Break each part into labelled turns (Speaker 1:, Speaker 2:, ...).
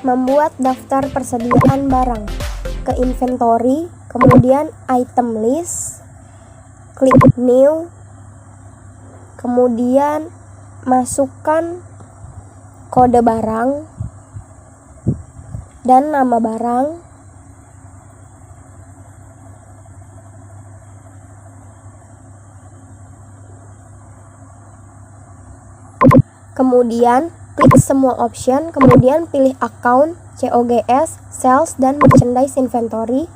Speaker 1: membuat daftar persediaan barang. Ke inventory, kemudian item list, klik new, kemudian masukkan kode barang dan nama barang. Kemudian klik semua option, kemudian pilih account, COGS, sales, dan merchandise inventory.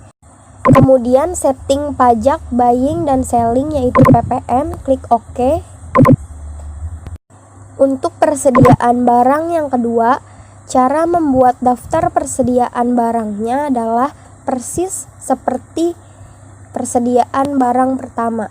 Speaker 1: Kemudian setting pajak, buying, dan selling yaitu PPN, klik OK. Untuk persediaan barang yang kedua, cara membuat daftar persediaan barangnya adalah persis seperti persediaan barang pertama.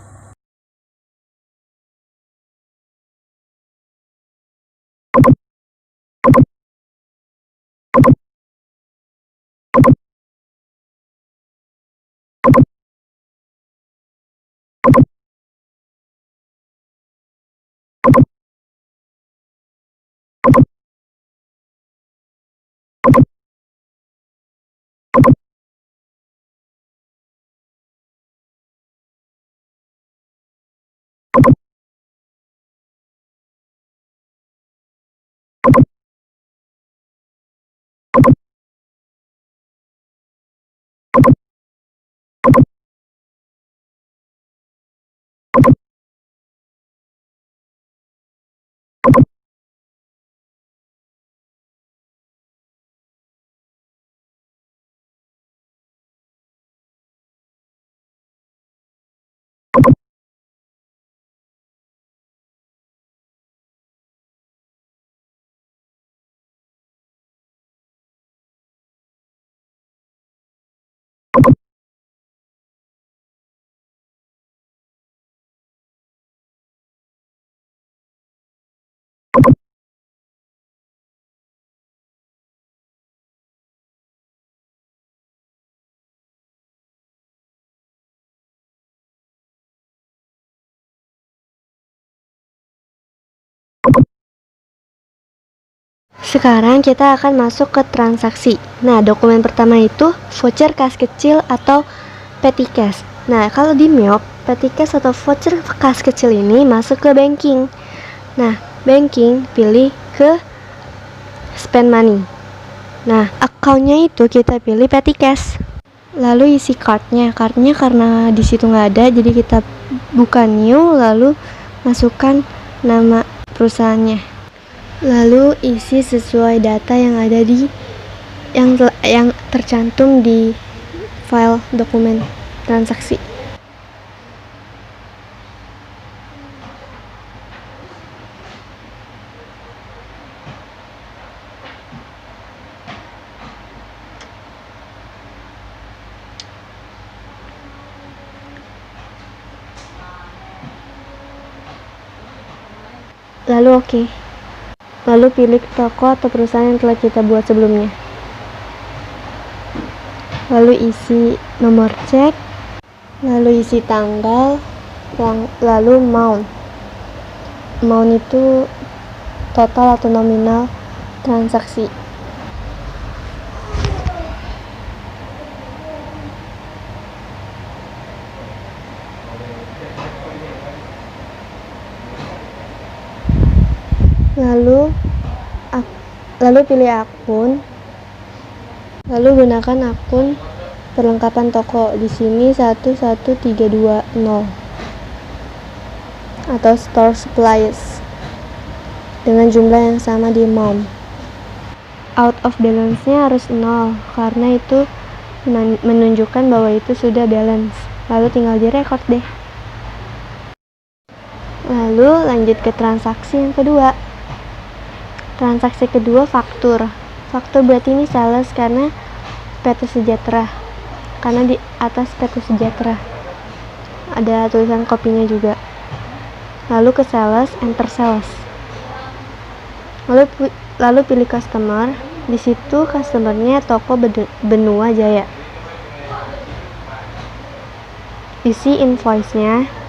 Speaker 2: Sekarang kita akan masuk ke transaksi. Nah, dokumen pertama itu voucher kas kecil atau petty cash. Nah, kalau di Meop, petty cash atau voucher kas kecil ini masuk ke banking. Nah, banking pilih ke spend money. Nah, accountnya itu kita pilih petty cash. Lalu isi cardnya karena di situ nggak ada, jadi kita buka new, lalu masukkan nama perusahaannya. Lalu isi sesuai data yang ada di yang tercantum di file dokumen transaksi. Lalu oke. Lalu pilih toko atau perusahaan yang telah kita buat sebelumnya. Lalu isi nomor cek, lalu isi tanggal, lalu amount. Amount itu total atau nominal transaksi. Lalu pilih akun, lalu gunakan akun perlengkapan toko. Di sini 11320 atau store supplies dengan jumlah yang sama di amount. Out of balance-nya harus 0 karena itu menunjukkan bahwa itu sudah balance. Lalu tinggal direkord deh. Lalu lanjut ke transaksi yang kedua. Transaksi kedua faktur. Faktur berarti ini sales karena PT Sejahtera. Karena di atas PT Sejahtera ada tulisan kopinya juga. Lalu ke sales, enter sales. Lalu pilih customer. Di situ customernya toko Benua Jaya. Isi invoice-nya.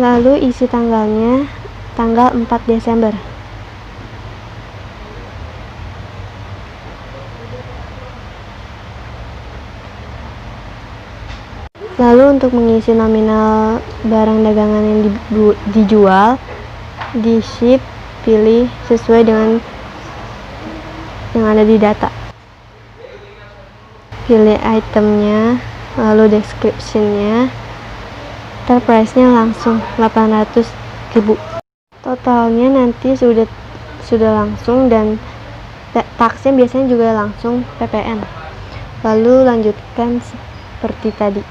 Speaker 2: Lalu isi tanggalnya tanggal 4 Desember. Lalu untuk mengisi nominal barang dagangan yang dijual, di sheet pilih sesuai dengan yang ada di data. Pilih itemnya, lalu description-nya, price-nya langsung 800.000. Totalnya nanti sudah langsung, dan taksnya biasanya juga langsung PPN. Lalu lanjutkan seperti tadi.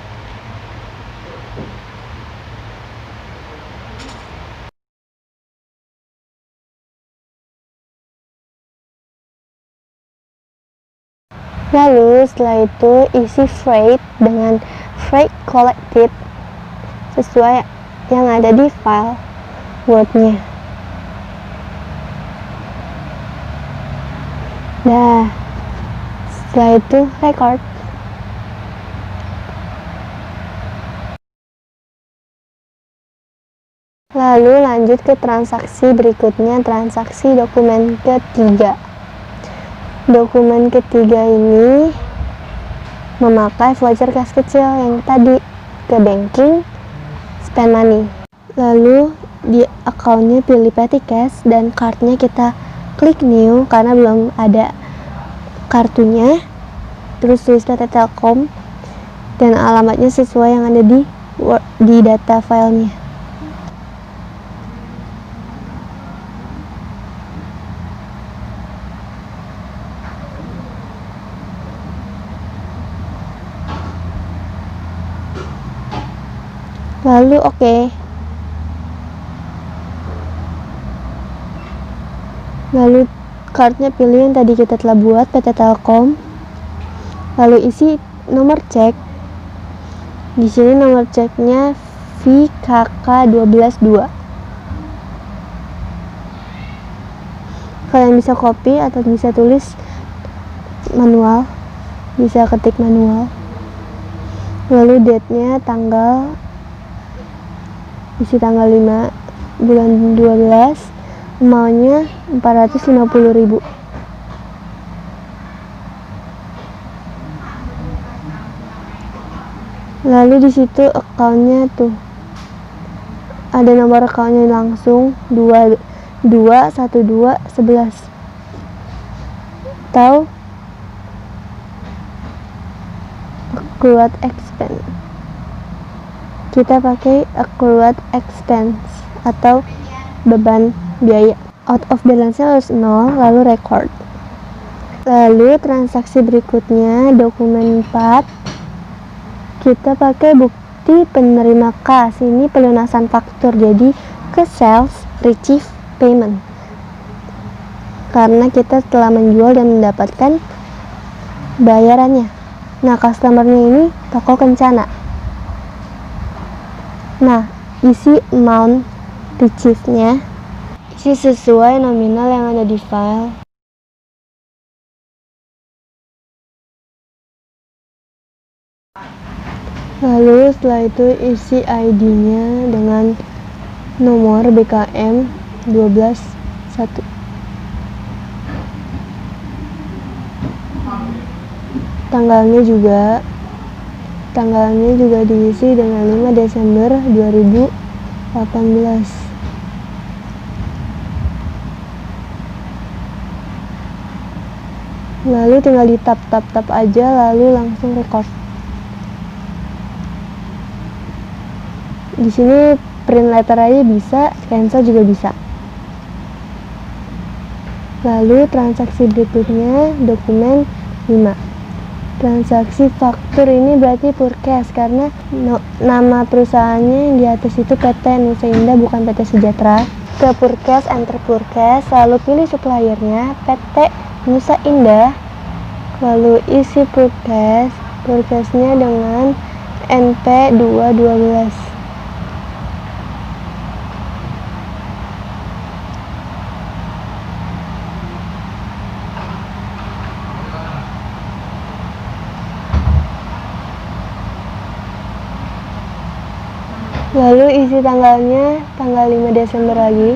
Speaker 2: Lalu setelah itu isi freight dengan freight collected sesuai yang ada di file Word-nya. Nah, setelah itu record. Lalu lanjut ke transaksi berikutnya, transaksi dokumen ketiga. Dokumen ketiga ini memakai voucher kas kecil yang tadi ke banking, spend money. Lalu di akunnya pilih petty cash dan cardnya kita klik new karena belum ada kartunya. Terus tulis PT Telkom dan alamatnya sesuai yang ada di data filenya. Lalu oke. Lalu cardnya pilih yang tadi kita telah buat, PT Telkom. Lalu isi nomor cek. Di sini nomor ceknya VKK122. Kalian bisa copy atau bisa tulis manual, bisa ketik manual. Lalu date-nya tanggal, isi tanggal 5 bulan 12, amount-nya 450.000. Lalu di situ account-nya tuh ada nomor account-nya langsung 221211 atau accrued expense. Kita pakai accrued expense atau beban biaya. Out of balance-nya harus 0, lalu record. Lalu transaksi berikutnya, dokumen 4, kita pakai bukti penerima kas. Ini pelunasan faktur, jadi ke sales receive payment, karena kita telah menjual dan mendapatkan bayarannya. Nah, customernya ini toko Kencana. Nah, isi amount receive-nya isi sesuai nominal yang ada di file. Lalu setelah itu isi ID-nya dengan nomor BKM 121. Tanggalnya juga diisi dengan 5 Desember 2018. Lalu tinggal di tap aja, lalu langsung record. Di sini print letter aja bisa, cancel juga bisa. Lalu transaksi berikutnya, dokumen 5. Transaksi faktur ini berarti purkes, karena nama perusahaannya yang di atas itu PT Nusa Indah, bukan PT Sejahtera. Ke purkes, enter purkes, lalu pilih suppliernya PT Nusa Indah, lalu isi purkesnya dengan NP212. Lalu isi tanggalnya tanggal 5 Desember lagi.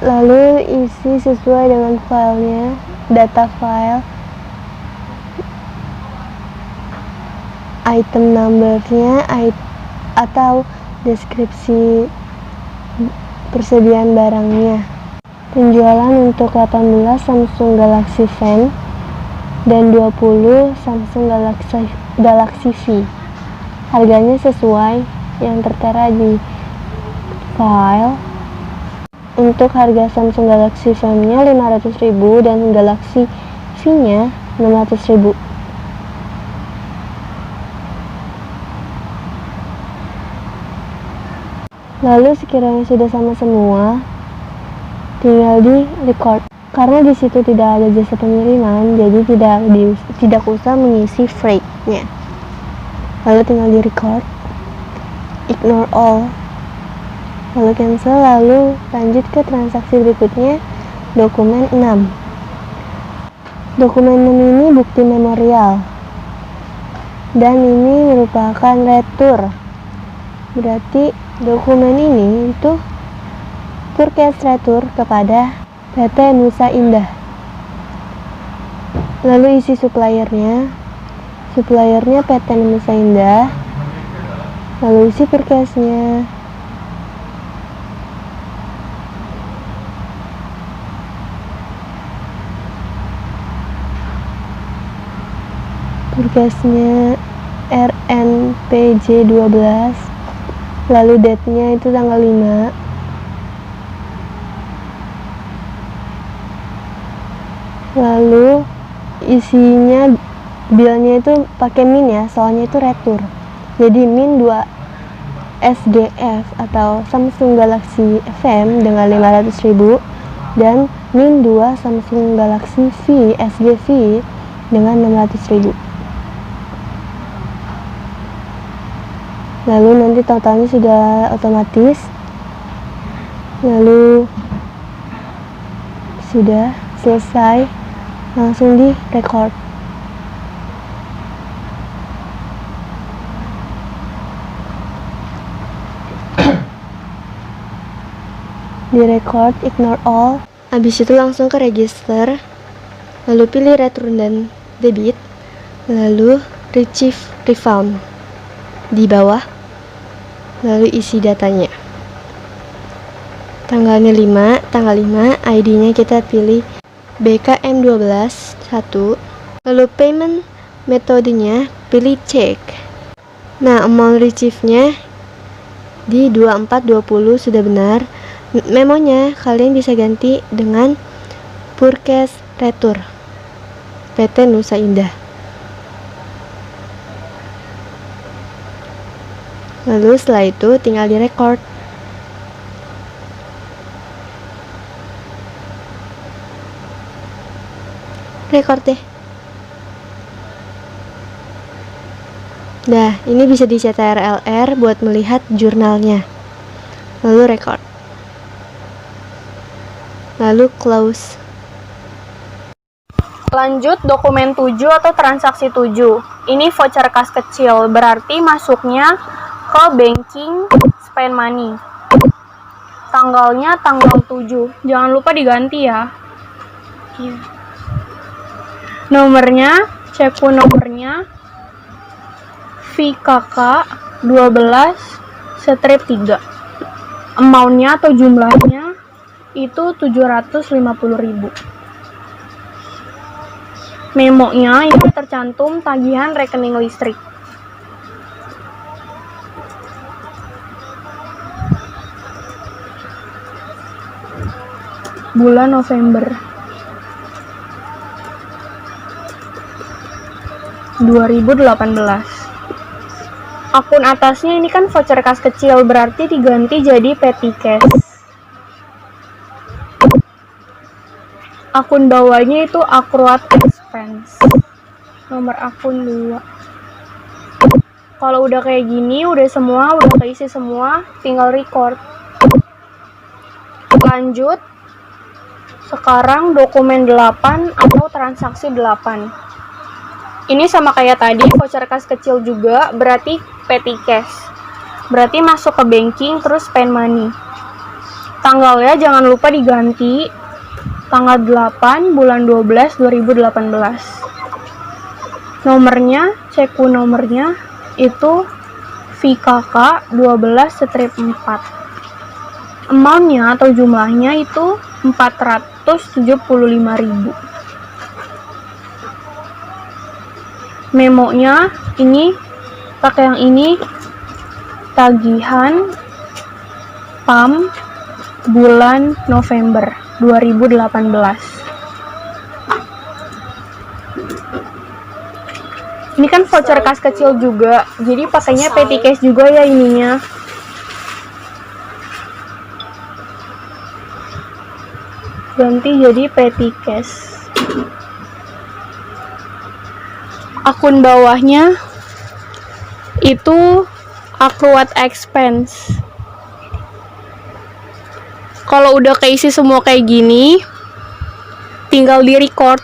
Speaker 2: Lalu isi sesuai dengan filenya, data file, item numbernya atau deskripsi persediaan barangnya. Penjualan untuk 18 Samsung Galaxy Fan dan 20 Samsung Galaxy V. Harganya sesuai yang tertera di file. Untuk harga Samsung Galaxy Fan-nya 500.000 dan Galaxy V-nya 600.000. Lalu sekiranya sudah sama semua, tinggal di record. Karena di situ tidak ada jasa pengiriman, jadi tidak usah mengisi freight-nya. Lalu tinggal di record, ignore all, lalu cancel, lalu lanjut ke transaksi berikutnya, dokumen 6. Dokumen 6 ini bukti memorial, dan ini merupakan retur. Berarti dokumen ini itu purchase retur kepada PT Nusa Indah. Lalu isi suppliernya PT Nusa Indah. Lalu isi purchase-nya. Purchase-nya RNPJ 12. Lalu date-nya itu tanggal 5. Lalu isinya bilnya itu pakai min ya, soalnya itu retur. Jadi min 2 SGF atau Samsung Galaxy FM dengan 500.000 dan min 2 Samsung Galaxy V SGV dengan 600.000. Lalu nanti totalnya sudah otomatis. Lalu sudah selesai, langsung di record. Di record, ignore all. Habis itu langsung ke register, lalu pilih return dan debit, lalu retrieve refund di bawah, lalu isi datanya. Tanggal 5, ID-nya kita pilih BKM12 1, lalu payment metodenya pilih cek. Nah, amount receive-nya di 2420 sudah benar. Memonya kalian bisa ganti dengan purchase retur PT Nusa Indah. Lalu setelah itu tinggal di record. Record deh. Nah, ini bisa di CTRL-R buat melihat jurnalnya. Lalu record. Lalu close.
Speaker 3: Lanjut dokumen 7 atau transaksi 7. Ini voucher kas kecil, berarti masuknya ke banking spend money. Tanggalnya tanggal 7. Jangan lupa diganti ya. Nomornya, cek pun nomornya VKK 12/3. Amount-nya atau jumlahnya itu 750.000. Memonya itu tercantum tagihan rekening listrik. Bulan November 2018. Akun atasnya ini kan voucher kas kecil, berarti diganti jadi petty cash. Akun bawahnya itu accrued expense. Nomor akun 2. Kalau udah kayak gini, udah keisi semua, tinggal record. Lanjut. Sekarang dokumen 8 atau transaksi 8. Ini sama kayak tadi, voucher kas kecil juga, berarti petty cash. Berarti masuk ke banking, terus spend money. Tanggalnya jangan lupa diganti, tanggal 8 bulan 12 2018. Nomornya, ceku nomornya itu VKK 12/4. Amount-nya atau jumlahnya itu 475.000. Memonya ini pakai yang ini, tagihan PAM bulan November 2018. Ini kan voucher kas kecil juga, jadi pakainya petty cash juga ya ininya. Ganti jadi petty cash. Akun bawahnya itu accrued expense. Kalau udah keisi semua kayak gini, tinggal di record.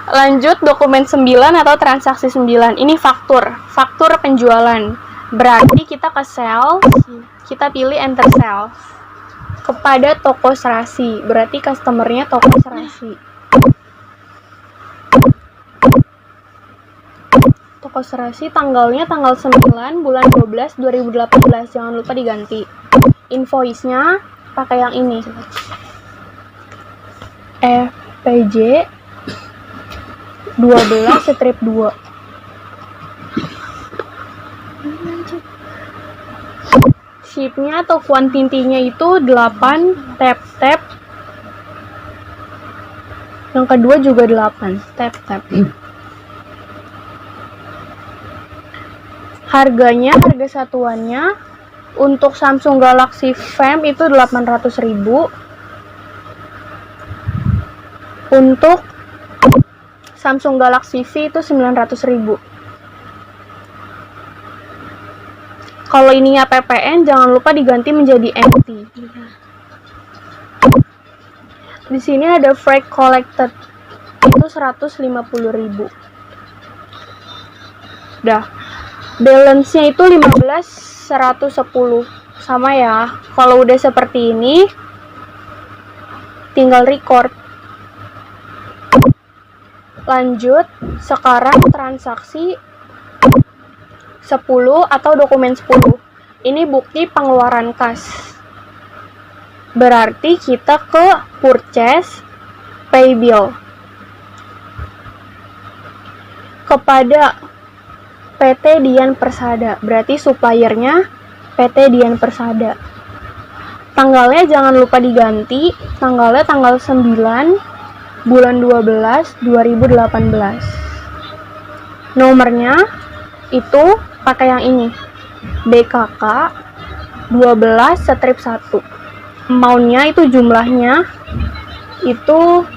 Speaker 3: Lanjut dokumen 9 atau transaksi 9. Ini faktur penjualan. Berarti kita ke sales, kita pilih enter sales. Kepada toko serasi, berarti customernya toko serasi. Toko serasi tanggalnya tanggal 9 bulan 12 2018. Jangan lupa diganti. Invoice-nya pakai yang ini. FPJ 12/2. Ship-nya atau kuantitinya itu 8 tap. Yang kedua juga 8 tap. Harga satuannya untuk Samsung Galaxy Fam itu 800.000. Untuk Samsung Galaxy V itu 900.000. Kalau ininya PPN, jangan lupa diganti menjadi MT. Di sini ada freight collected, itu 150.000. Dah. Balance-nya itu 15.110. Sama ya. Kalau udah seperti ini, tinggal record. Lanjut, sekarang transaksi 10 atau dokumen 10. Ini bukti pengeluaran kas. Berarti kita ke purchase, pay bill. Kepada PT Dian Persada, berarti suppliernya PT Dian Persada. Tanggalnya jangan lupa diganti, tanggalnya tanggal 9 bulan 12 2018. Nomornya itu pakai yang ini, BKK 12/1. Amount-nya itu jumlahnya itu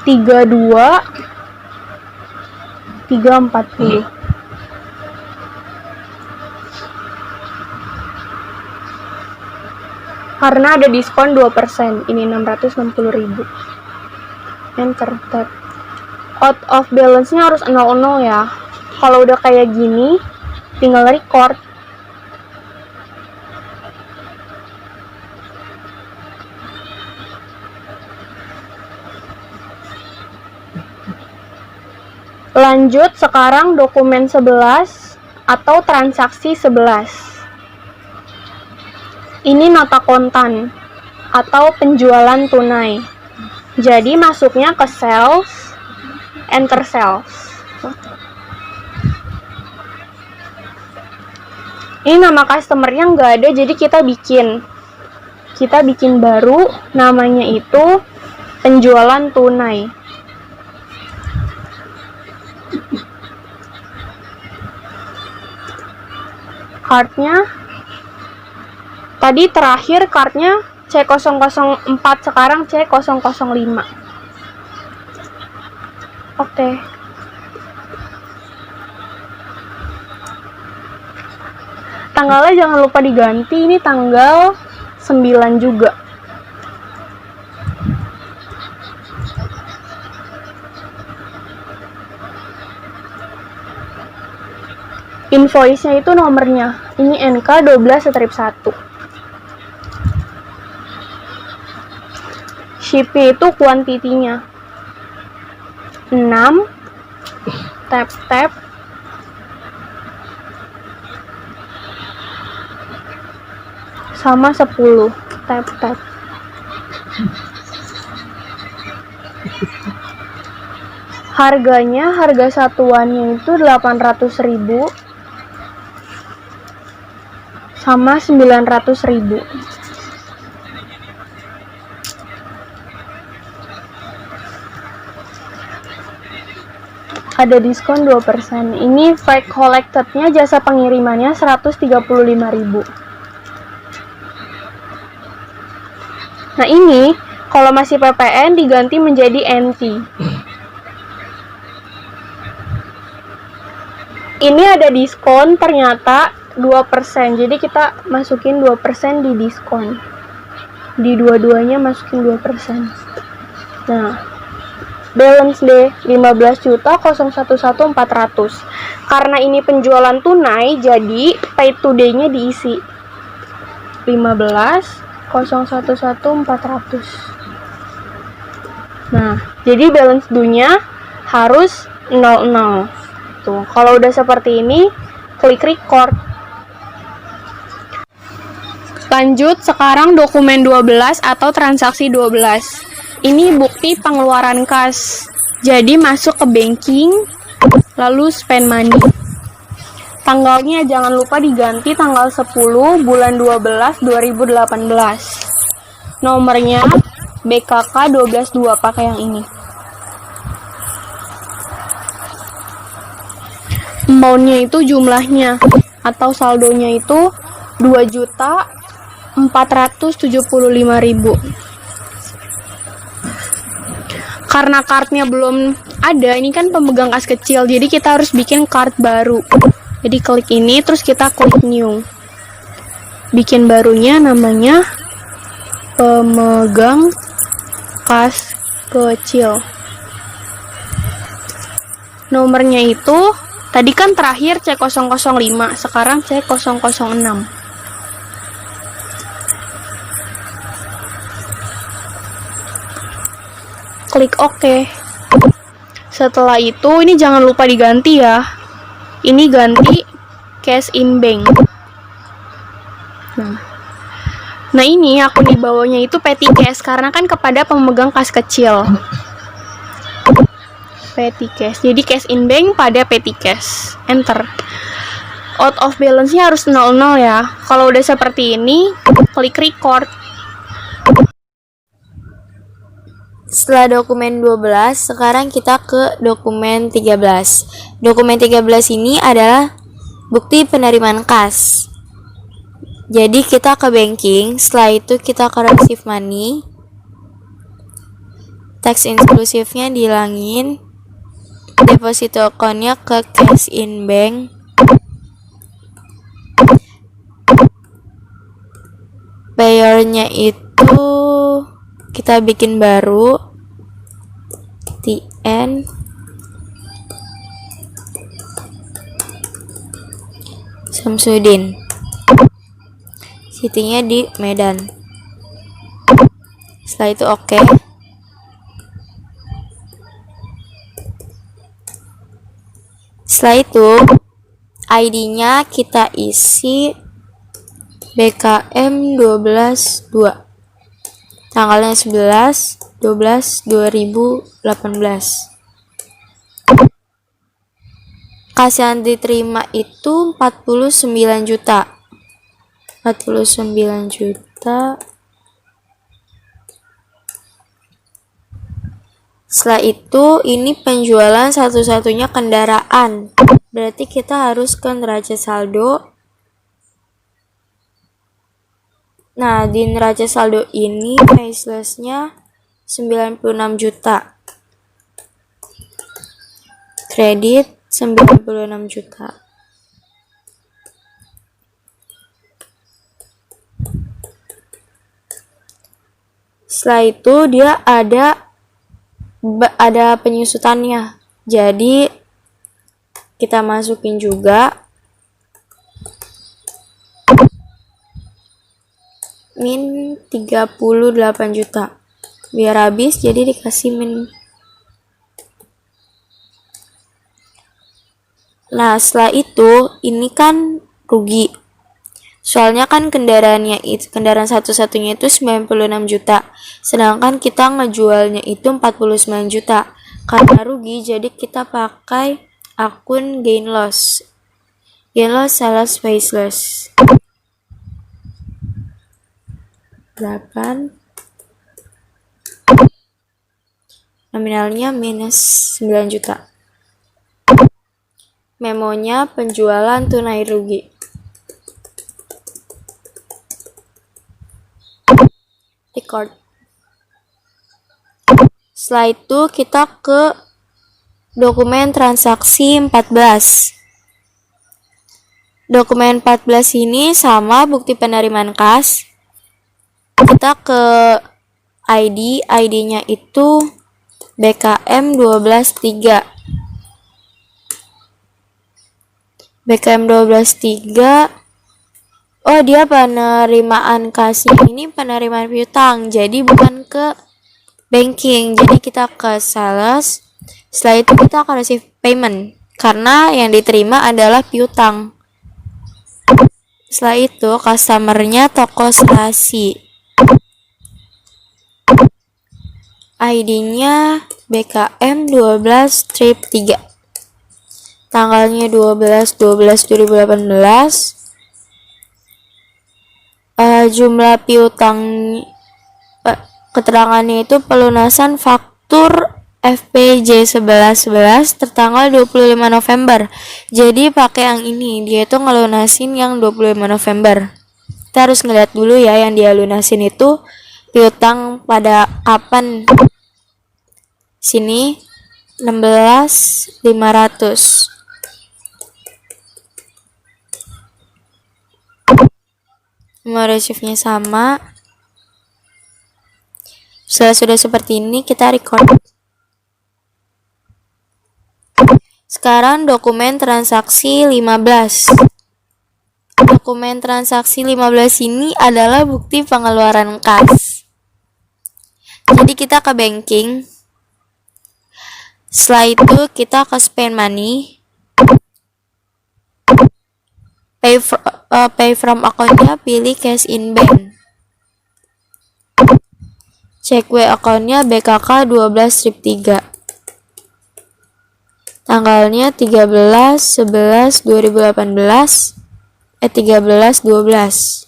Speaker 3: 32.340. Karena ada diskon 2%, ini 660.000. Enter tab. Out of balance-nya harus 00 ya. Kalau udah kayak gini, tinggal record. Lanjut, sekarang dokumen 11 atau transaksi 11. Ini nota kontan atau penjualan tunai. Jadi masuknya ke sales, enter sales. Ini nama customernya nggak ada, jadi kita bikin baru, namanya itu penjualan tunai. Cardnya tadi terakhir cardnya C004, sekarang C005. Oke. Tanggalnya jangan lupa diganti, ini tanggal 9 juga. Invoice-nya itu nomornya. Ini NK 12/1. Ship-nya itu kuantitinya 6, tap sama 10, tap. Harganya, harga satuannya itu 800.000 sama 900.000. Ada diskon 2%. Ini freight collected-nya, jasa pengirimannya 135.000. Nah, ini kalau masih PPN diganti menjadi NT. Ini ada diskon ternyata 2%. Jadi kita masukin 2% di diskon. Di dua-duanya masukin 2%. Nah, balance deh 15.011.400. Karena ini penjualan tunai, jadi pay today-nya diisi 15.011.400. Nah, jadi balance due-nya harus 00. Tuh, kalau udah seperti ini, klik record. Lanjut, sekarang dokumen 12 atau transaksi 12. Ini bukti pengeluaran kas. Jadi masuk ke banking, lalu spend money. Tanggalnya jangan lupa diganti tanggal 10 bulan 12 2018. Nomornya BKK 122, pakai yang ini. Amount-nya itu jumlahnya atau saldonya itu 2.475.000. Karena cardnya belum ada, ini kan pemegang kas kecil, jadi kita harus bikin card baru. Jadi klik ini, terus kita klik new. Bikin barunya namanya pemegang kas kecil. Nomornya itu tadi kan terakhir C005, sekarang C006. Klik OK. Setelah itu, ini jangan lupa diganti ya. Ini ganti cash in bank. Nah ini akun di bawahnya itu petty cash, karena kan kepada pemegang kas kecil. Petty cash. Jadi cash in bank pada petty cash. Enter. Out of balance-nya harus 00 ya. Kalau udah seperti ini, klik record.
Speaker 4: Setelah dokumen 12, sekarang kita ke dokumen 13. Dokumen 13 ini adalah bukti penerimaan kas. Jadi kita ke banking, setelah itu kita ke receive money. Tax inclusive-nya dihilangin. Deposito account-nya ke cash in bank. Bayarnya itu kita bikin baru. TN Samsudin. City-nya di Medan. Setelah itu oke. Setelah itu ID-nya kita isi BKM 122. Tanggalnya 11/12/2018. Kas yang diterima itu 49 juta. 49 juta. Setelah itu, ini penjualan satu-satunya kendaraan. Berarti kita harus ke neraca saldo. Nah, di neraca saldo ini priceless-nya 96 juta. Kredit 96 juta. Setelah itu dia ada penyusutannya. Jadi kita masukin juga min 38 juta. Biar habis jadi dikasih min. Nah, setelah itu ini kan rugi. Soalnya kan kendaraan satu-satunya itu 96 juta. Sedangkan kita ngejualnya itu 49 juta. Karena rugi, jadi kita pakai akun gain loss. Gain loss sales faceless. 8. Nominalnya minus 9 juta. Memonya penjualan tunai rugi. Record. Setelah itu kita ke dokumen transaksi 14. Dokumen 14 ini sama bukti penerimaan kas. Kita ke ID-nya itu BKM 123. BKM 123. Oh, dia penerimaan kasnya ini penerimaan piutang, jadi bukan ke banking. Jadi kita ke sales. Setelah itu kita akan receive payment karena yang diterima adalah piutang. Setelah itu customernya toko serasi. ID-nya BKM 12-3. Tanggalnya 12/12/2018. Jumlah piutang keterangannya itu pelunasan faktur FPJ 1111 tertanggal 25 November. Jadi pakai yang ini, dia itu ngelunasin yang 25 November. Kita harus ngeliat dulu ya yang dia lunasin itu piutang pada kapan. Sini 16.500. Nomor receive-nya sama. Setelah sudah seperti ini, kita record. Sekarang dokumen transaksi 15. Dokumen transaksi 15 ini adalah bukti pengeluaran kas. Jadi kita ke banking. Setelah itu kita ke spend money. Pay from account-nya pilih cash in bank. Cek W account-nya BKK 12-3. Tanggalnya 13/11/2018. 13/12.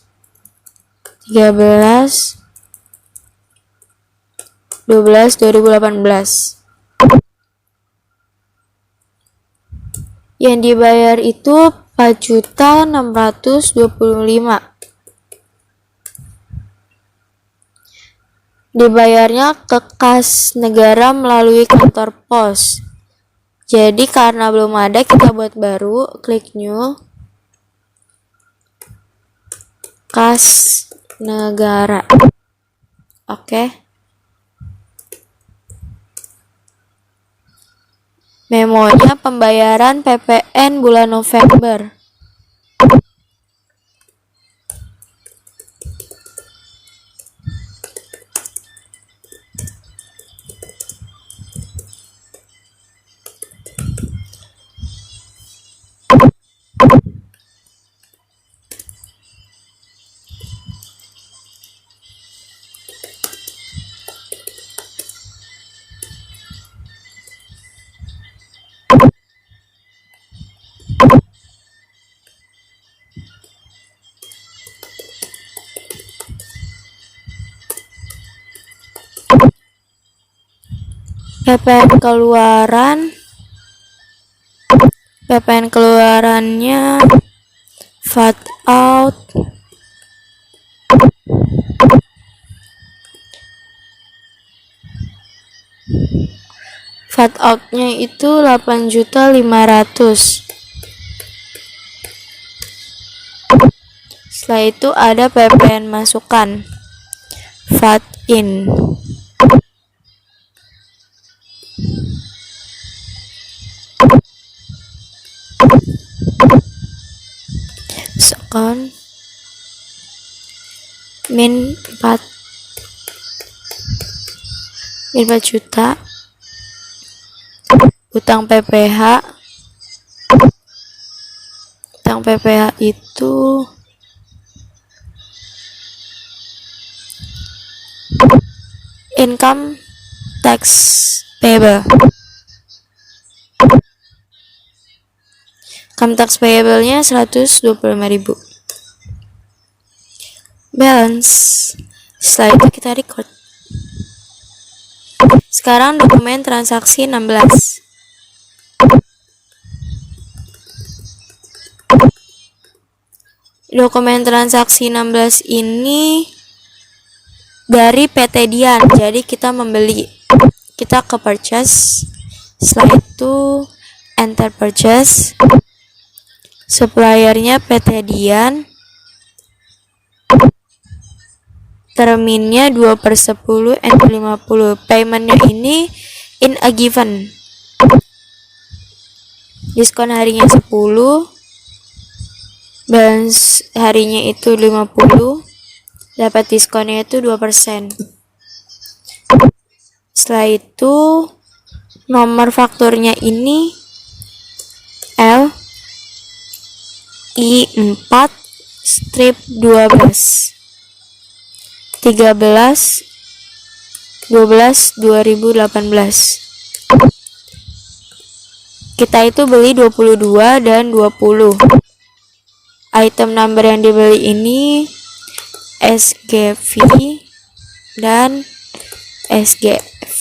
Speaker 4: 13/12/2018. Yang dibayar itu 4.625.000. Dibayarnya ke kas negara melalui kantor pos. Jadi karena belum ada, kita buat baru, klik new, kas negara. Oke. Memonya pembayaran PPN bulan November. PPN keluarannya VAT out nya itu 8.500.000. Setelah itu ada PPN masukan, VAT in. min 4 juta. Utang PPH itu income tax payable. Income tax payable-nya 125.000. Balance. Setelah itu kita record. Sekarang dokumen transaksi 16. Dokumen transaksi 16 ini dari PT Dian. Jadi kita membeli. Kita ke purchase. Setelah itu enter purchase. Suppliernya PT Dian. Terminnya 2/10 and 50. Paymentnya ini in a given. Diskon harinya 10. Balance harinya itu 50. Dapat diskonnya itu 2%. Setelah itu nomor fakturnya ini L I4 strip 12 2018. Kita itu beli 22 dan 20. Item number yang dibeli ini SGV dan SGF.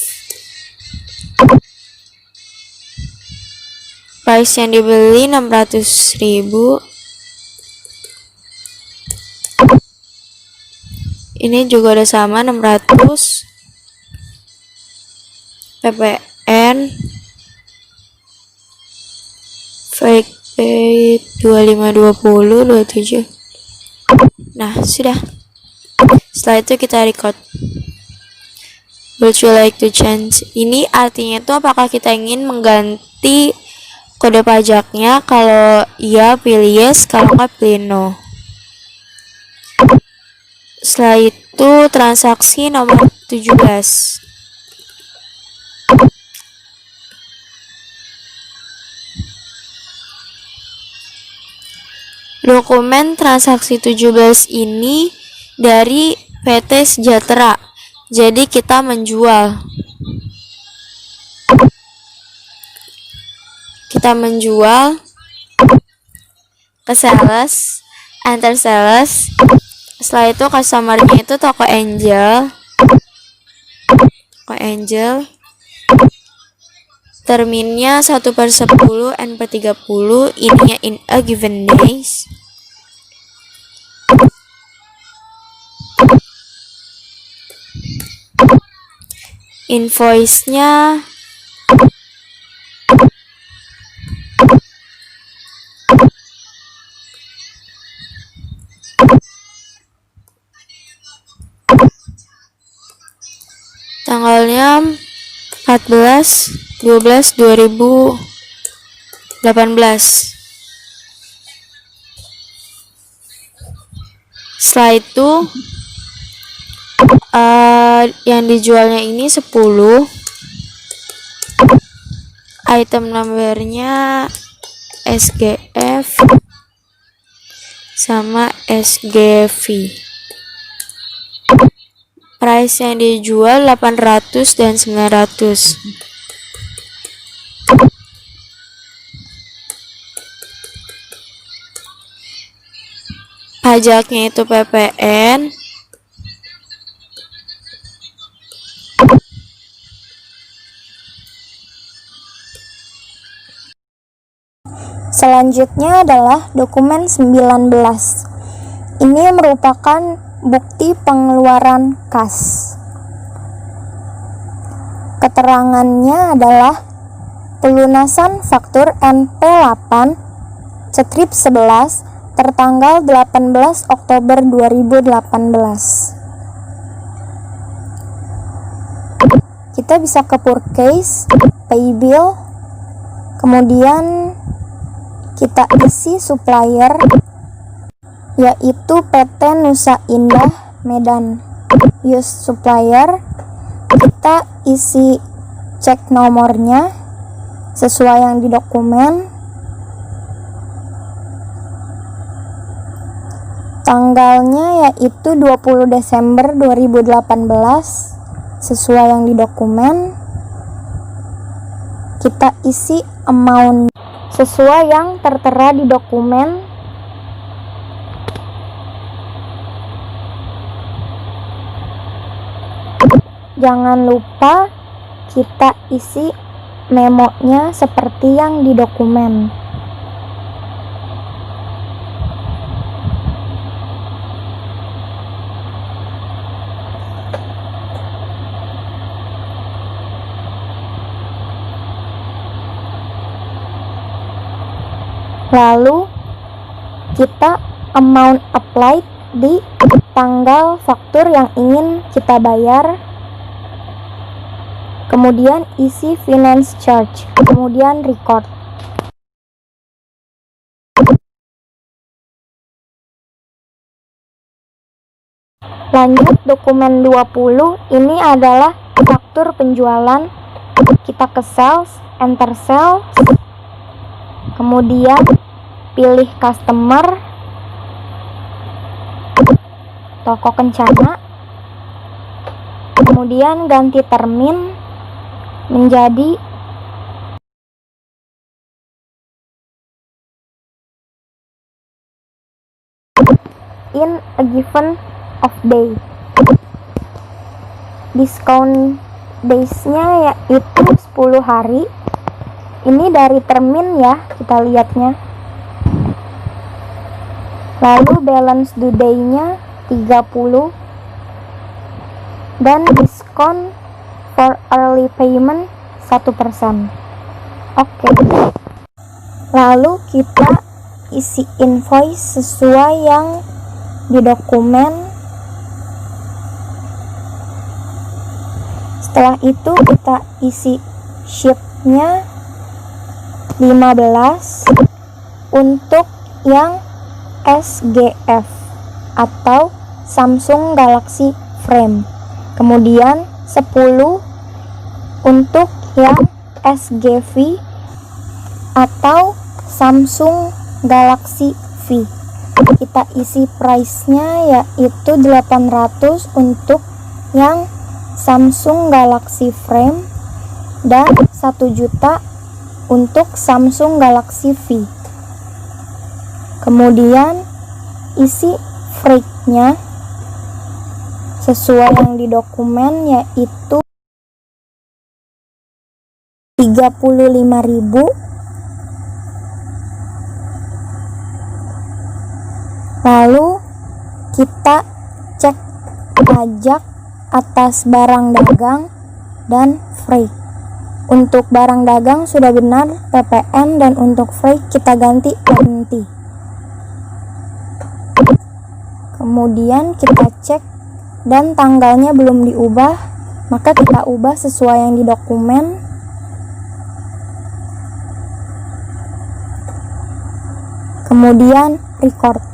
Speaker 4: Price yang dibeli 600.000. Ini juga udah sama 600. PPN fake pay 2520 27. Nah, sudah. Setelah itu kita record. Would you like to change? Ini artinya itu apakah kita ingin mengganti kode pajaknya? Kalau iya pilih yes, kalau enggak pilih no. Setelah itu transaksi nomor 17. Dokumen transaksi 17 ini dari PT Sejahtera. Jadi kita menjual. Kita menjual ke sales, enter sales. Setelah itu customer-nya itu toko Angel. Terminnya 1/10 and per 30. Ininya in a given days. Invoice-nya tanggalnya 14/12/2018. Setelah itu yang dijualnya ini 10. Item numbernya SGF sama SGV. Price yang dijual 800 dan 900. Pajaknya itu PPN.
Speaker 1: Selanjutnya adalah dokumen 19. Ini merupakan bukti pengeluaran kas. Keterangannya adalah pelunasan faktur NP8 cetrip 11 tertanggal 18 Oktober 2018. Kita bisa ke purchase, pay bill, kemudian kita isi supplier, yaitu PT Nusa Indah Medan use supplier, kita isi cek nomornya sesuai yang di dokumen, tanggalnya yaitu 20 Desember 2018 sesuai yang di dokumen, kita isi amount sesuai yang tertera di dokumen. Jangan lupa kita isi memonya seperti yang di dokumen. Lalu kita amount applied di tanggal faktur yang ingin kita bayar, kemudian isi finance charge, kemudian record. Lanjut dokumen 20, ini adalah faktur penjualan. Kita ke sales, enter sales, kemudian pilih customer, toko Kencana, kemudian ganti termin menjadi in a given of day. Discount days-nya yaitu 10 hari. Ini dari termin ya, kita lihatnya. Lalu balance due day-nya 30 dan diskon for early payment 1%. Oke. Lalu kita isi invoice sesuai yang di dokumen. Setelah itu kita isi sheet-nya 15 untuk yang SGF atau Samsung Galaxy Frame, kemudian 10 untuk yang SGV atau Samsung Galaxy V. Kita isi price-nya yaitu 800 untuk yang Samsung Galaxy Frame dan 1 juta untuk Samsung Galaxy V. Kemudian isi freight-nya sesuai yang di dokumen yaitu 35.000. Lalu kita cek pajak atas barang dagang dan freight. Untuk barang dagang sudah benar PPN dan untuk freight kita ganti NT. Kemudian kita cek dan tanggalnya belum diubah, maka kita ubah sesuai yang di dokumen. Kemudian record.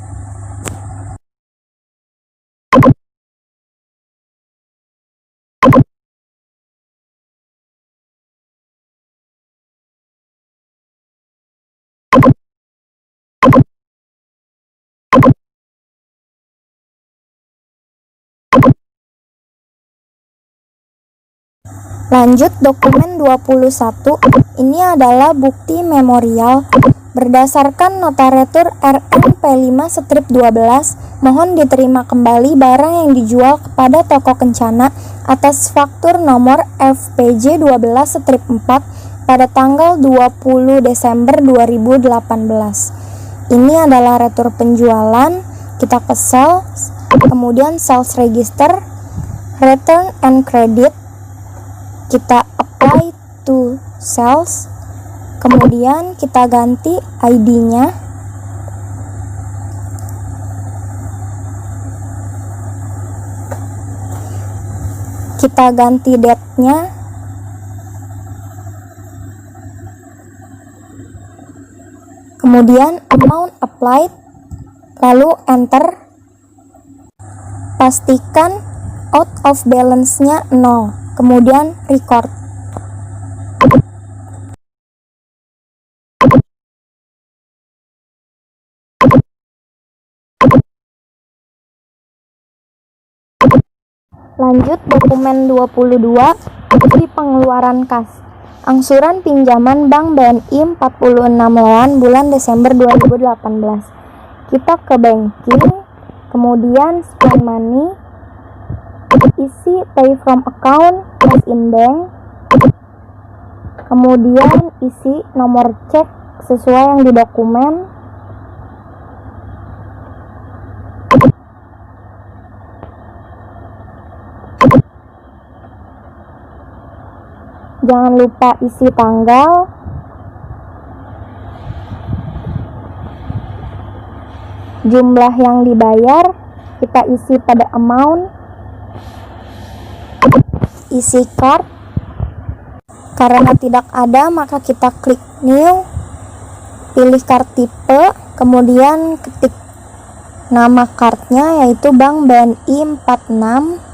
Speaker 1: Lanjut dokumen 21, ini adalah bukti memorial berdasarkan nota retur RNP5 strip 12. Mohon diterima kembali barang yang dijual kepada toko Kencana atas faktur nomor FPJ 12 strip 4 pada tanggal 20 Desember 2018. Ini adalah retur penjualan. Kita ke sales, kemudian sales register, return and credit. Kita apply to sales, kemudian kita ganti ID-nya, kita ganti date-nya, kemudian amount applied, lalu enter. pastikan out of balance-nya 0, kemudian record. Lanjut dokumen 22, bukti pengeluaran kas. Angsuran pinjaman Bank BNI 46 loan bulan Desember 2018. Kita ke banking, kemudian spend money, isi pay from account, cash in bank, kemudian isi nomor cek sesuai yang di dokumen. Jangan lupa isi tanggal, jumlah yang dibayar, kita isi pada amount, isi card. Karena tidak ada, maka kita klik new, pilih card tipe, kemudian ketik nama cardnya yaitu Bank BNI 46,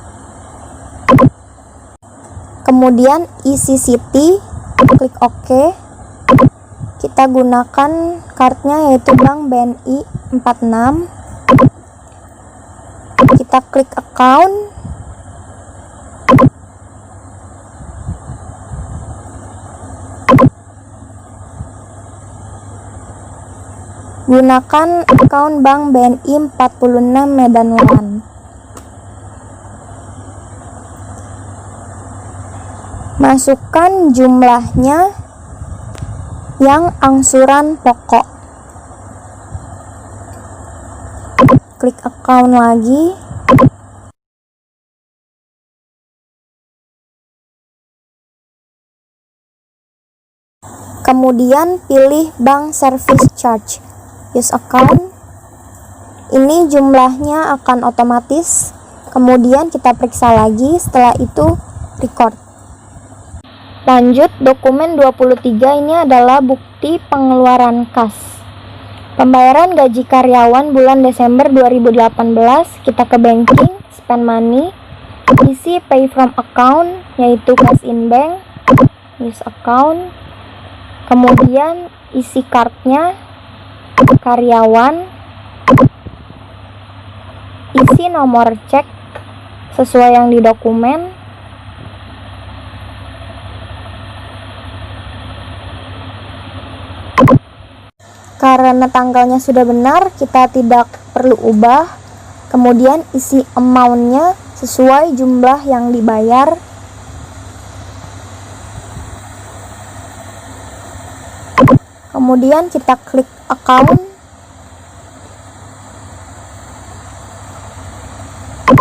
Speaker 1: kemudian isi city, klik OK. Kita gunakan cardnya yaitu Bank BNI 46. Kita klik account, gunakan account Bank BNI 46 Medan Loan. Masukkan jumlahnya yang angsuran pokok. Klik account lagi. Kemudian pilih bank service charge. Use account. Ini jumlahnya akan otomatis. Kemudian kita periksa lagi, setelah itu record. Lanjut dokumen 23, ini adalah bukti pengeluaran kas. Pembayaran gaji karyawan bulan Desember 2018, kita ke banking, spend money, isi pay from account yaitu cash in bank, use account, kemudian isi cardnya karyawan, isi nomor cek sesuai yang di dokumen. Karena tanggalnya sudah benar, kita tidak perlu ubah. Kemudian isi amount-nya sesuai jumlah yang dibayar. Kemudian kita klik account,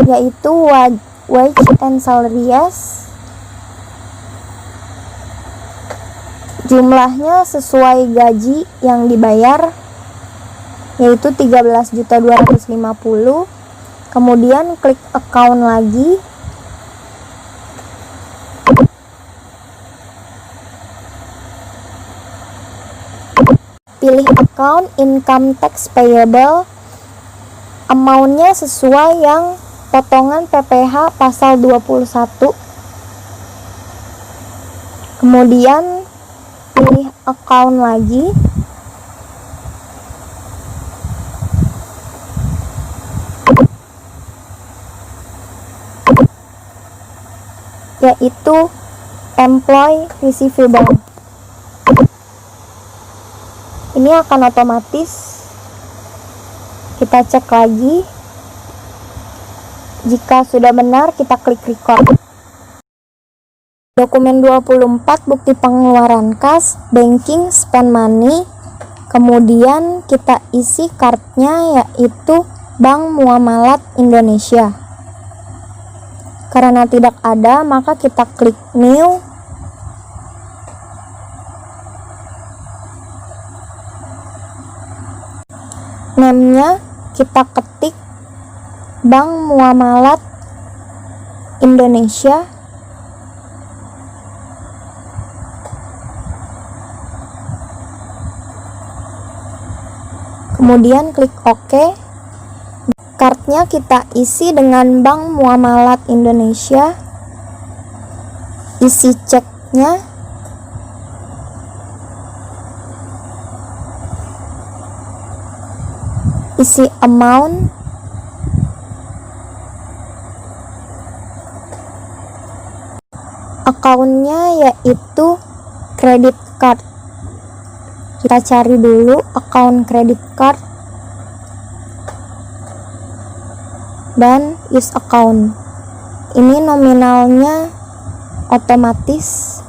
Speaker 1: yaitu wage and salaries. Jumlahnya sesuai gaji yang dibayar, yaitu 13.250.000. Kemudian klik account lagi. Pilih account income tax payable. Amountnya sesuai yang potongan PPh pasal 21. Kemudian pilih account lagi. Yaitu employee receivable. Ini akan otomatis. Kita cek lagi. Jika sudah benar, kita klik record. Dokumen 24, bukti pengeluaran kas, banking, spend money. Kemudian kita isi cardnya yaitu Bank Muamalat Indonesia. Karena tidak ada, maka kita klik new. Name-nya kita ketik Bank Muamalat Indonesia. Kemudian klik OK. Card Selanjutnya kita isi dengan Bank Muamalat Indonesia. Isi ceknya. Isi amount. Akunnya yaitu credit card. Kita cari dulu account credit card dan use account. Ini nominalnya otomatis.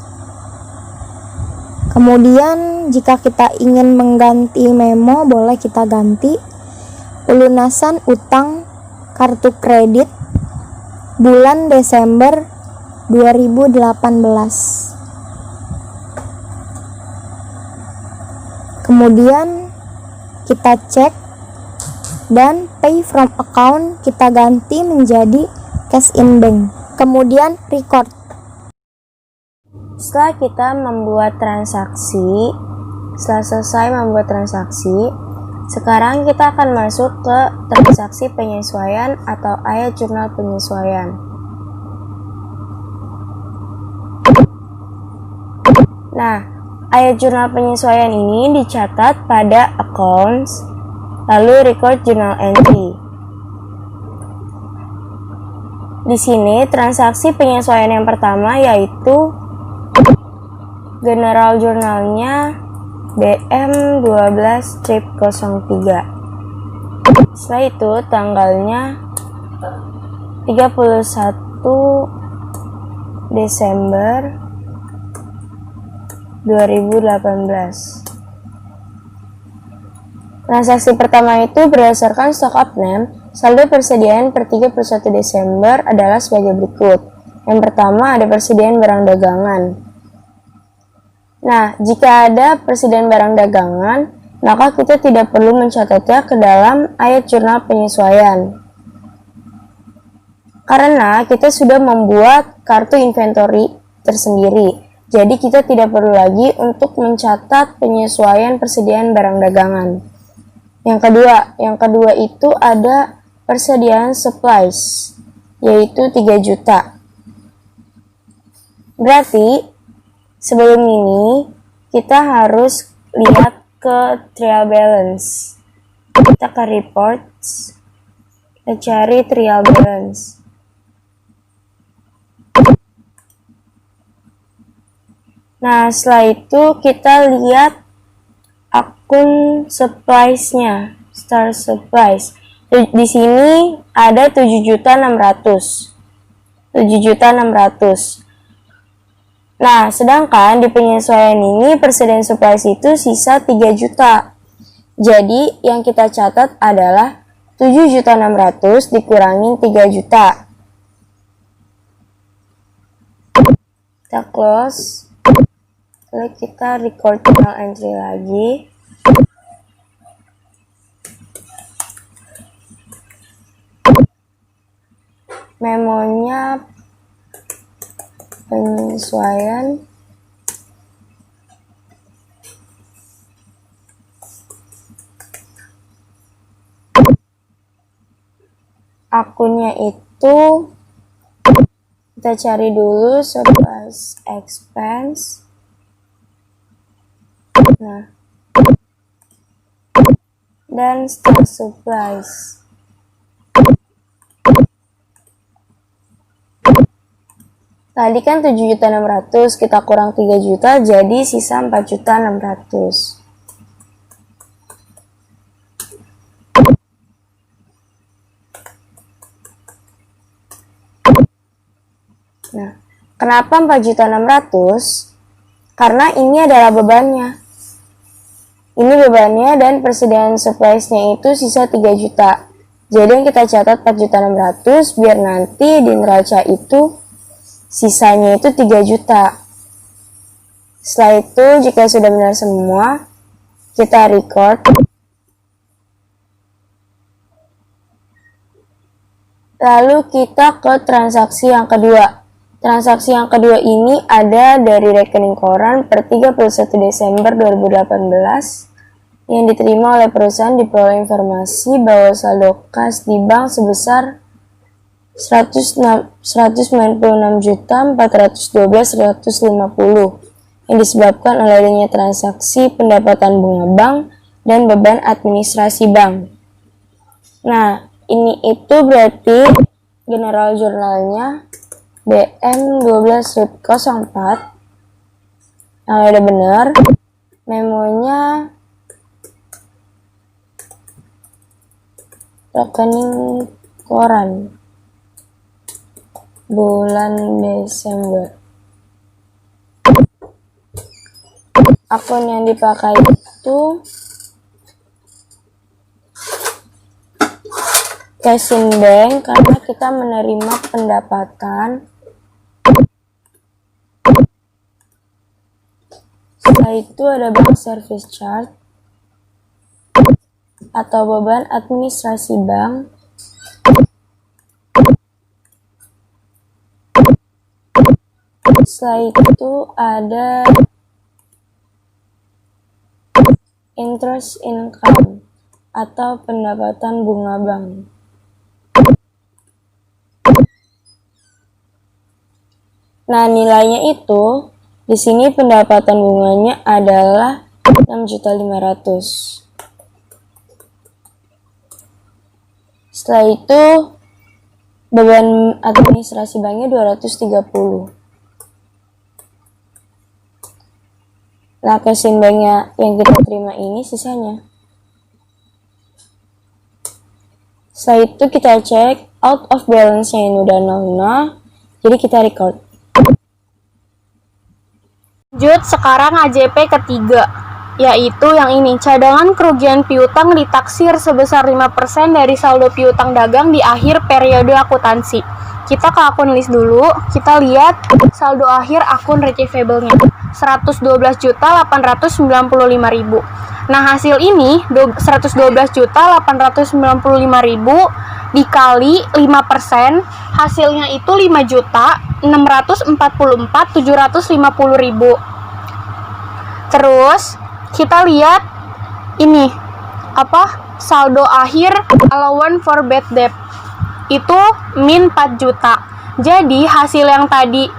Speaker 1: Kemudian jika kita ingin mengganti memo, boleh kita ganti. Pelunasan utang kartu kredit bulan Desember 2018. Kemudian kita cek dan pay from account kita ganti menjadi cash in bank. Kemudian record.
Speaker 4: Setelah kita membuat transaksi, setelah selesai membuat transaksi, sekarang kita akan masuk ke transaksi penyesuaian atau ayat jurnal penyesuaian. Nah, ayat jurnal penyesuaian ini dicatat pada accounts, lalu record journal entry. Di sini transaksi penyesuaian yang pertama yaitu general jurnalnya BM12-03. Setelah itu tanggalnya 31 Desember 2018. Transaksi pertama itu berdasarkan stock up name, saldo persediaan per 31 Desember adalah sebagai berikut. Yang pertama ada persediaan barang dagangan. Nah, jika ada persediaan barang dagangan, maka kita tidak perlu mencatatnya ke dalam ayat jurnal penyesuaian. Karena kita sudah membuat kartu inventory tersendiri. Jadi kita tidak perlu lagi untuk mencatat penyesuaian persediaan barang dagangan. Yang kedua itu ada persediaan supplies, yaitu 3 juta. Berarti sebelum ini kita harus lihat ke trial balance. Kita ke reports, kita cari trial balance. Nah, setelah itu kita lihat akun supplies-nya, Star Supplies. Di sini ada 7.600.000. 7.600.000. Nah, sedangkan di penyesuaian ini persediaan supplies itu sisa 3 juta. Jadi, yang kita catat adalah 7.600.000 dikurangin 3 juta. Kita close. Lalu kita record journal entry lagi. Memonya penyesuaian. Akunnya itu kita cari dulu supplies expense. Nah, dan stock supplies. Tadi kan 7.600.000 kita kurang 3 juta jadi sisa 4.600.000. Nah, kenapa 4.600.000? Karena ini adalah bebannya. Ini bebannya dan persediaan supplies-nya itu sisa 3 juta. Jadi yang kita catat 4.600.000 biar nanti di neraca itu sisanya itu 3 juta. Setelah itu jika sudah benar semua, kita record. Lalu kita ke transaksi yang kedua. Transaksi yang kedua ini ada dari rekening koran per 31 Desember 2018 yang diterima oleh perusahaan diperoleh informasi bahwa saldo kas di bank sebesar 196.412.150 yang disebabkan oleh adanya transaksi pendapatan bunga bank dan beban administrasi bank. Nah, ini itu berarti general jurnalnya BM 12/04 yang udah bener. Memonya rekening koran bulan Desember. Akun yang dipakai itu Cashin Bank karena kita menerima pendapatan. Setelah itu ada bank service charge atau beban administrasi bank. Setelah itu ada interest income atau pendapatan bunga bank. Nah, nilainya itu di sini pendapatan bunganya adalah 6.500.000. Setelah itu beban administrasi banknya 230. Nah, Cashin banknya yang kita terima ini sisanya. Setelah itu kita cek out of balance-nya ini udah 0, jadi kita record.
Speaker 3: Lanjut, sekarang AJP ketiga, yaitu yang ini. Cadangan kerugian piutang ditaksir sebesar 5% dari saldo piutang dagang di akhir periode akuntansi. Kita ke akun list dulu, kita lihat saldo akhir akun receivable-nya. 112.895.000. Nah, hasil ini 112.895.000 dikali 5%, hasilnya itu 5.644.750.000. Terus kita lihat ini saldo akhir allowance for bad debt itu min 4 juta. Jadi hasil yang tadi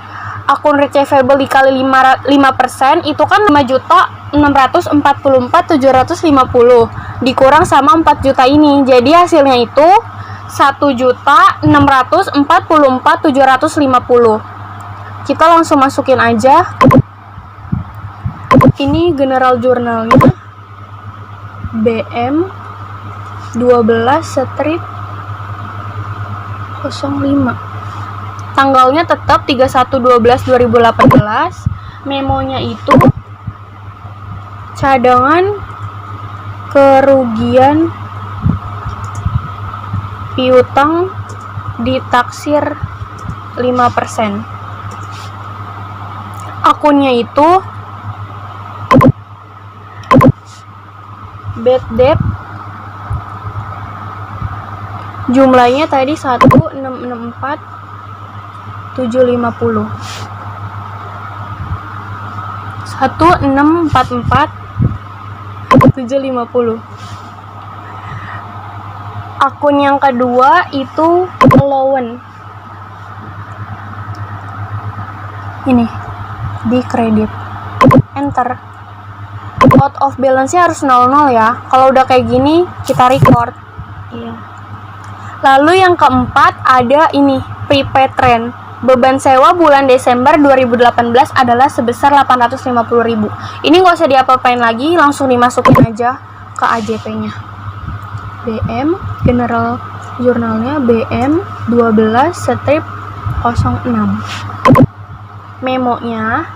Speaker 3: akun receivable dikali 5% itu kan 5.644.750 dikurang sama 4 juta ini. Jadi hasilnya itu 1.644.750. Kita langsung masukin aja. Ini general jurnalnya BM 12/05. Tanggalnya tetap 31/12/2018. Memonya itu cadangan kerugian piutang ditaksir 5%. Akunnya itu bad debt, jumlahnya tadi 1.644.750. 1.644.750. Akun yang kedua itu allowance. Ini di kredit. Enter. Out of balance-nya harus 00 ya. Kalau udah kayak gini, kita record. Iya. Lalu yang keempat ada ini, prepaid rent. Beban sewa bulan Desember 2018 adalah sebesar 850.000. Ini nggak usah diapa-apain lagi, langsung dimasukin aja ke AJP-nya. BM, general jurnalnya BM 12/06. Memonya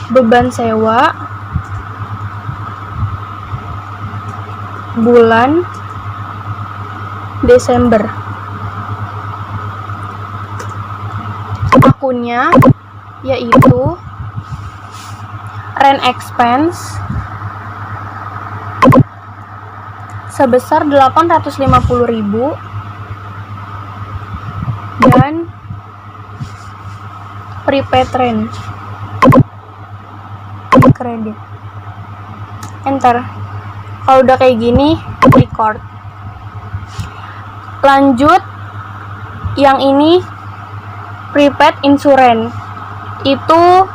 Speaker 3: beban sewa bulan Desember. Akunnya yaitu rent expense sebesar 850.000 dan prepaid rent kredit. Enter. Kalau udah kayak gini, record. Lanjut, yang ini prepaid insurance. Itu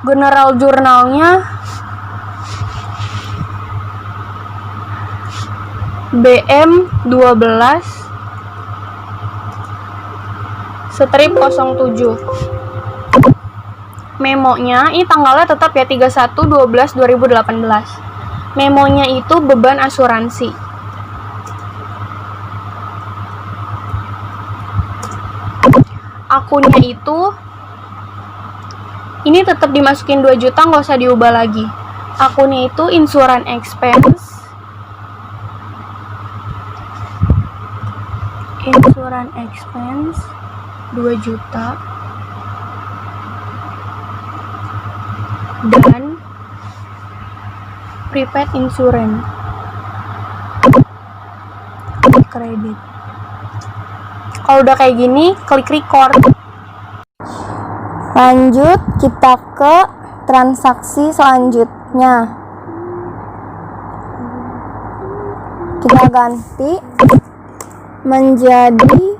Speaker 3: general jurnalnya BM12 strip 07. Memonya, ini tanggalnya tetap ya 31/12/2018. Memonya itu beban asuransi. Akunnya itu, ini tetap dimasukin 2 juta, nggak usah diubah lagi. Akunnya itu insurance expense. Insurance expense 2 juta. Dan prepaid insurance kredit. Kalau udah kayak gini, klik record.
Speaker 1: Lanjut, kita ke transaksi selanjutnya. Kita ganti menjadi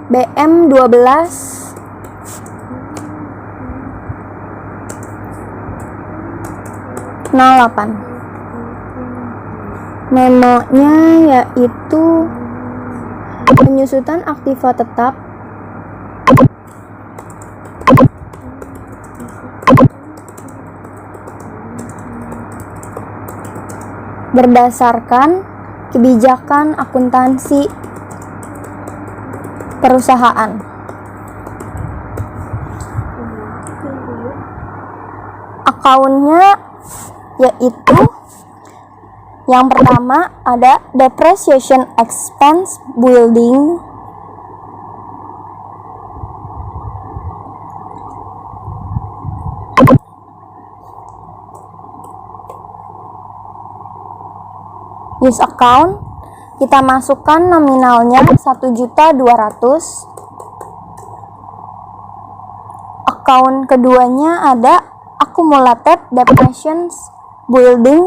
Speaker 1: BM12 08. Memonya yaitu penyusutan aktiva tetap berdasarkan kebijakan akuntansi perusahaan. Akunnya yaitu yang pertama ada depreciation expense building, use account, kita masukkan nominalnya 1.200.000. Account keduanya ada accumulated depreciations building,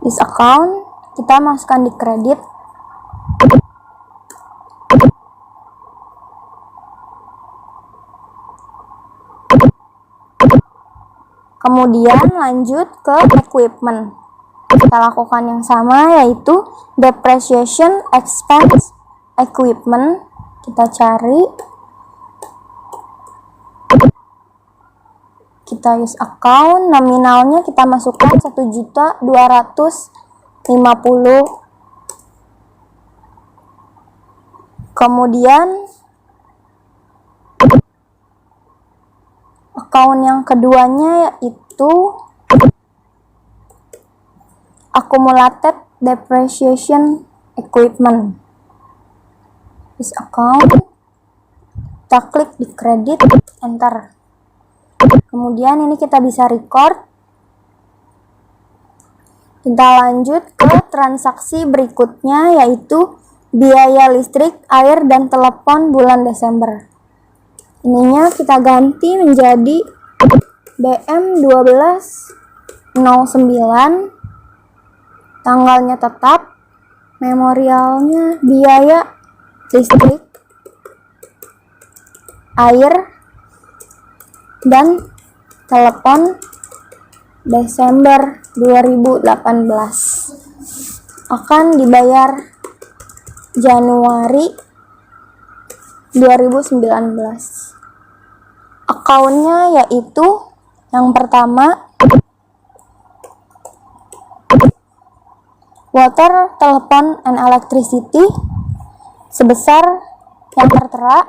Speaker 1: use account, kita masukkan di kredit. Kemudian lanjut ke equipment. Kita lakukan yang sama, yaitu depreciation expense equipment. Kita cari, kita use account, nominalnya kita masukkan 1.250.000. Kemudian account yang keduanya yaitu accumulated depreciation equipment, use account, kita klik di kredit, enter. Kemudian ini kita bisa record. Kita lanjut ke transaksi berikutnya, yaitu biaya listrik, air, dan telepon bulan Desember. Ininya kita ganti menjadi BM1209, tanggalnya tetap, memorialnya biaya listrik, air, dan telepon Desember 2018 akan dibayar Januari 2019. Akunnya yaitu yang pertama water, telepon, and electricity sebesar yang tertera.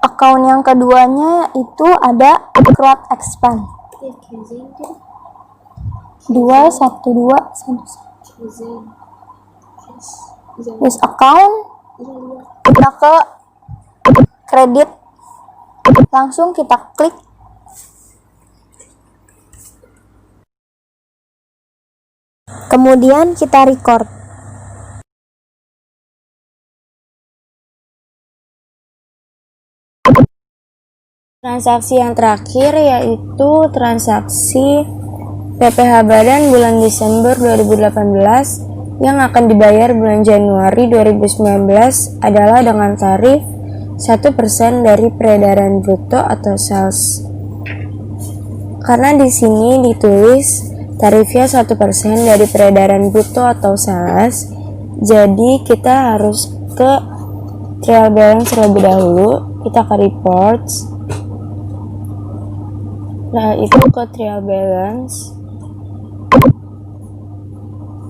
Speaker 1: Akun yang keduanya itu ada accrued expense 21211. Use account, kita ke kredit, langsung kita klik. Kemudian kita record.
Speaker 4: Transaksi yang terakhir yaitu transaksi PPh Badan bulan Desember 2018 yang akan dibayar bulan Januari 2019 adalah dengan tarif 1% dari peredaran bruto atau sales. Karena di sini ditulis tarifnya 1% dari peredaran bruto atau sales, jadi kita harus ke trial balance terlebih dahulu. Kita ke reports. Nah, itu ke trial balance.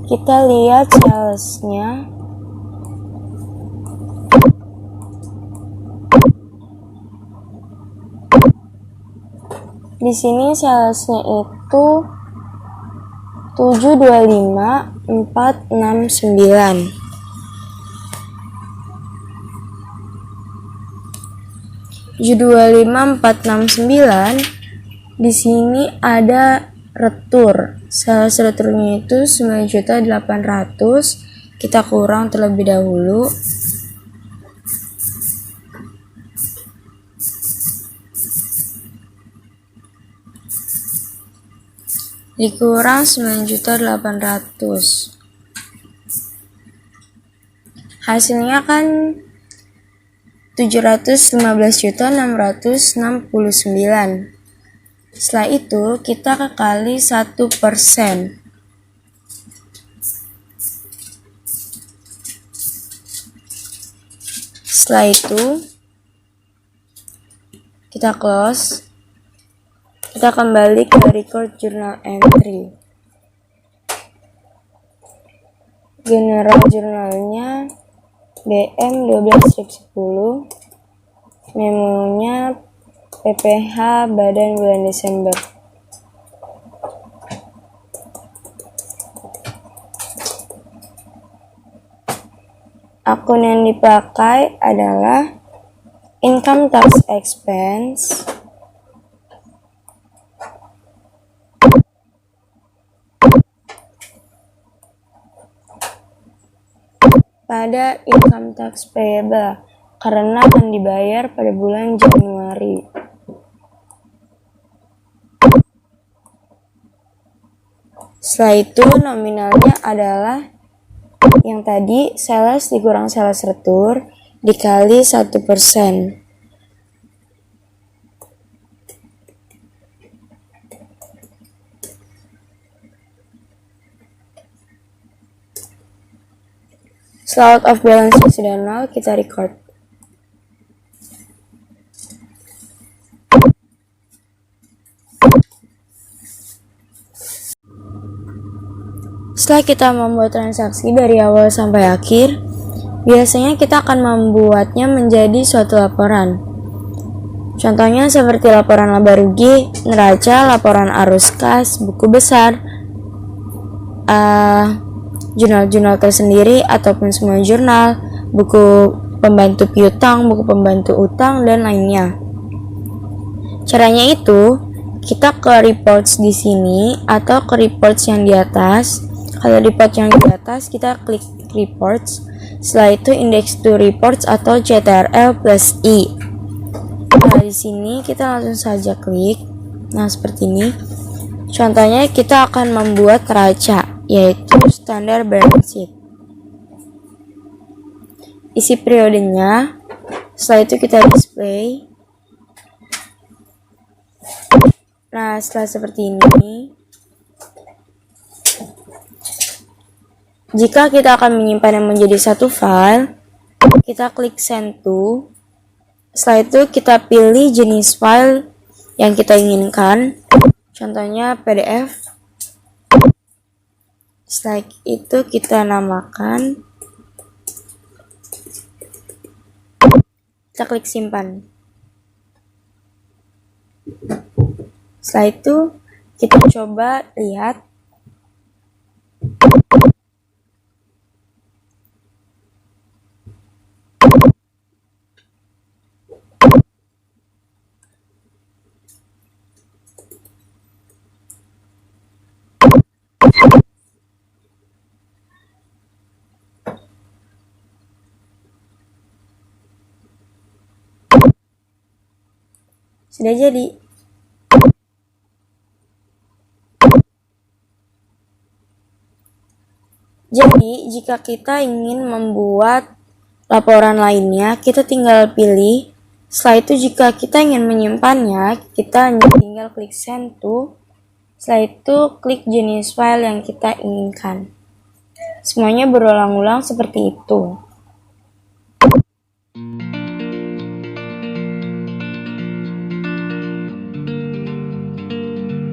Speaker 4: Kita lihat salesnya. Di sini salesnya itu 725.469. Di sini ada retur. Sales returnya itu 9.800.000. Kita kurang terlebih dahulu. Dikurang 9.800.000. Hasilnya kan 715.669. Setelah itu kita kali 1%. Setelah itu kita close. Kita kembali ke record journal entry. General jurnalnya BM 12/10. Memonya PPh Badan bulan Desember. Akun yang dipakai adalah income tax expense, pada income tax payable karena akan dibayar pada bulan Januari. Setelah itu nominalnya adalah yang tadi sales dikurang sales retur dikali 1%. Setelah out of balance sudah 0, kita record. Setelah kita membuat transaksi dari awal sampai akhir, biasanya kita akan membuatnya menjadi suatu laporan. Contohnya seperti laporan laba rugi, neraca, laporan arus kas, buku besar, jurnal-jurnal tersendiri ataupun semua jurnal, buku pembantu piutang, buku pembantu utang, dan lainnya. Caranya itu, kita ke reports di sini atau ke reports yang di atas. Kalau report yang di atas, kita klik reports. Setelah itu index to reports atau CTRL plus I. Nah, di sini kita langsung saja klik. Nah, seperti ini. Contohnya kita akan membuat neraca, yaitu standar balance sheet. Isi periodenya. Setelah itu kita display. Nah, setelah seperti ini, jika kita akan menyimpannya menjadi satu file, kita klik send to. Setelah itu kita pilih jenis file yang kita inginkan, contohnya PDF. Setelah itu kita namakan, kita klik simpan. Setelah itu kita coba lihat. Sudah jadi. Jadi, jika kita ingin membuat laporan lainnya, kita tinggal pilih. Setelah itu, jika kita ingin menyimpannya, kita tinggal klik send to. Setelah itu, klik jenis file yang kita inginkan. Semuanya berulang-ulang seperti itu.